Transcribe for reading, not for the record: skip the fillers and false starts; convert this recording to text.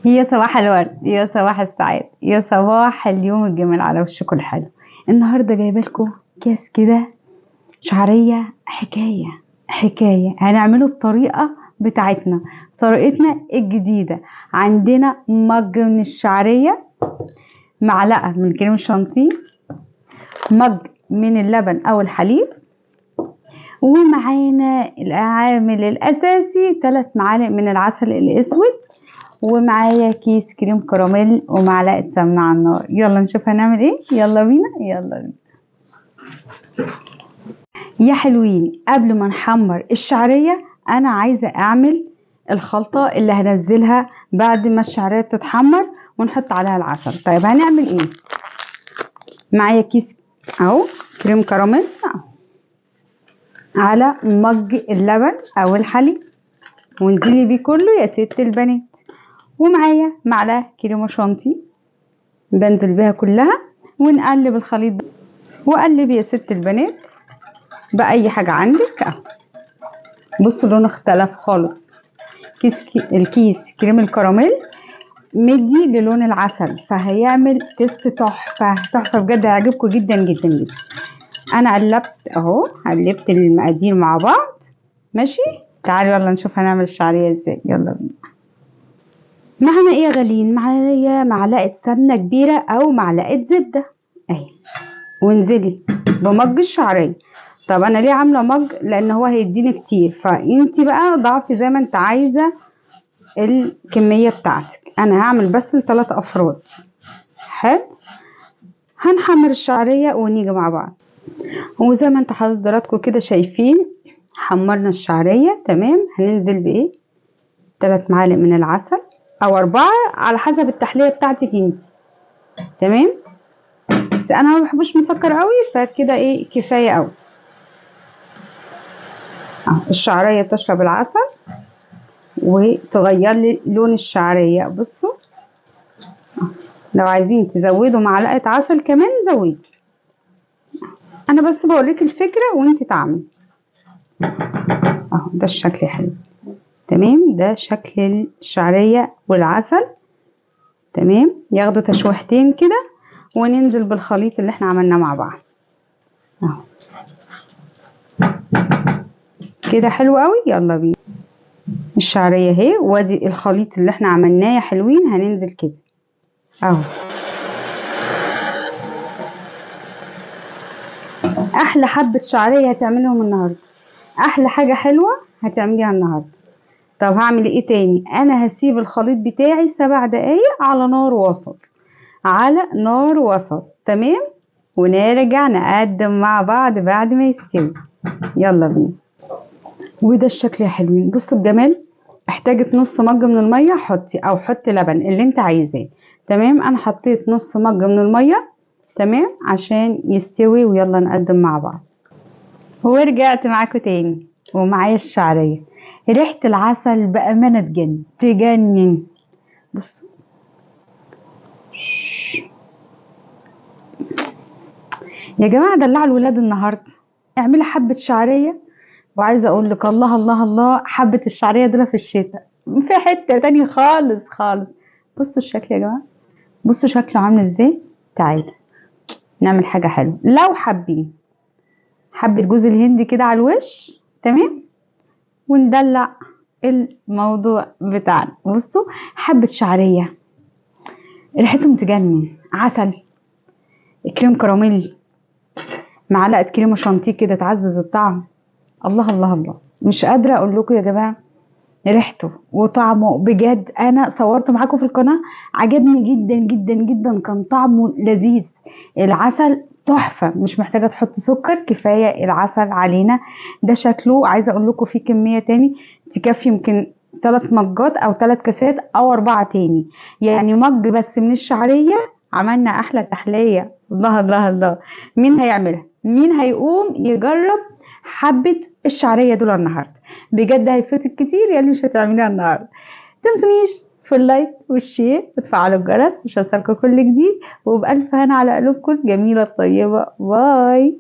يا صباح الورد، يا صباح السعادة، يا صباح اليوم الجميل على وشكم الحلو. النهارده جايبه لكم كاس كده شعريه. حكايه هنعمله بطريقه بتاعتنا، طريقتنا الجديده. عندنا مج من الشعريه، معلقه من كريم الشانتيه، مج من اللبن او الحليب، ومعانا العامل الاساسي 3 معالق من العسل الاسود، ومعايا كيس كريم كراميل ومعلقه سمنه على النار. يلا نشوف هنعمل ايه. يلا بينا يلا بينا يا حلوين. قبل ما نحمر الشعريه انا عايزه اعمل الخلطه اللي هنزلها بعد ما الشعريه تتحمر ونحط عليها العسل. طيب هنعمل ايه؟ معايا كيس اهو كريم كراميل على مج اللبن او الحليب، وانزلي بيه كله يا ست البنات. ومعايا معلقه كريمه شانتي بنزل بيها كلها، ونقلب الخليط ده. وقلب يا ست البنات باي حاجه عندك اهو. بصوا لونه اختلف خالص. الكيس كريم الكراميل مدي للون العسل، فهيعمل تيست تحفه تحفه بجد، هيعجبكم جدا جدا جدا. انا قلبت اهو، قلبت المقادير مع بعض. ماشي، تعالوا يلا نشوف هنعمل الشعريه ازاي. يلا بينا. معنا ايه يا غاليين؟ معايا معلقه سمنه كبيره او معلقه زبده اهي، وانزلي بمج الشعريه. طب انا ليه عامله مج؟ لان هو هيديني كتير، فانتي بقى ضعفي زي ما انت عايزه الكميه بتاعتك. انا هعمل بس ل3 افراد. حلو، هنحمر الشعريه ونيجي مع بعض. وزي ما انت حضراتكم كده شايفين، حمرنا الشعريه تمام. هننزل بايه؟ 3 معالق من العسل او 4 على حسب التحليه بتاعتك انت. تمام، بس انا ما بحبوش مسكر قوي، فكده ايه كفايه قوي. الشعريه تشرب العسل وتغير لي لون الشعريه. بصوا، لو عايزين تزودوا معلقه عسل كمان زودي، انا بس بوريك الفكره وانت تعملي. اهو ده الشكل حلو تمام. ده شكل الشعريه والعسل تمام. ياخدوا تشويحتين كده وننزل بالخليط اللي احنا عملناه مع بعض اهو كده حلو قوي. يلا بينا. الشعريه اهي، وادي الخليط اللي احنا عملناه يا حلوين. هننزل كده اهو. احلى حبه شعريه هتعملهم النهارده، احلى حاجه حلوه هتعمليها النهارده. طب هعمل ايه تاني؟ انا هسيب الخليط بتاعي 7 دقايق على نار وسط، على نار وسط تمام. ونرجع نقدم مع بعض بعد ما يستوي. يلا بينا. وده الشكل يا حلوين. بصوا الجمال. احتاجت نص مج من الميه حطي، او حطي لبن اللي انت عايزاه. تمام، انا حطيت نص مج من الميه تمام عشان يستوي. ويلا نقدم مع بعض. ورجعت معاكم تاني ومعايا الشعريه. ريحه العسل بامانه تجنن. بصوا يا جماعه، دلعوا الولاد النهارده. اعملي حبه شعريه، وعايزه اقول لك الله الله الله، حبه الشعريه دول في الشتاء في حته تانية خالص خالص. بصوا الشكل يا جماعه، بصوا شكله عامل ازاي. تعالوا نعمل حاجه حلوه. لو حابين حبه جوز الهند كده على الوش تمام، وندلع الموضوع بتاعنا. بصوا، حبه شعريه ريحتهم تجنن، عسل، كريم كراميل، معلقه كريمه شانتيه كده تعزز الطعم. الله الله الله، مش قادره اقول لكم يا جماعه ريحته وطعمه بجد. انا صورته معاكم في القناه، عجبني جدا جدا جدا، كان طعمه لذيذ. العسل تحفه، مش محتاجه تحط سكر، كفايه العسل علينا. ده شكله. عايزه اقول لكم في كميه تاني تكفي يمكن 3 مجات او 3 كاسات او 4 تاني. يعني مج بس من الشعريه عملنا احلى تحليه. الله الله الله. مين هيعملها؟ مين هيقوم يجرب حبه الشعريه دول النهارده؟ بجد هيفوتك كتير يا اللي مش هتعمليها النهارده. متنسونيش في اللايك والشير وتفعلوا الجرس مش هيوصلكوا كل جديد. وبألف هنا على قلوبكم الجميلة الطيبة. باي.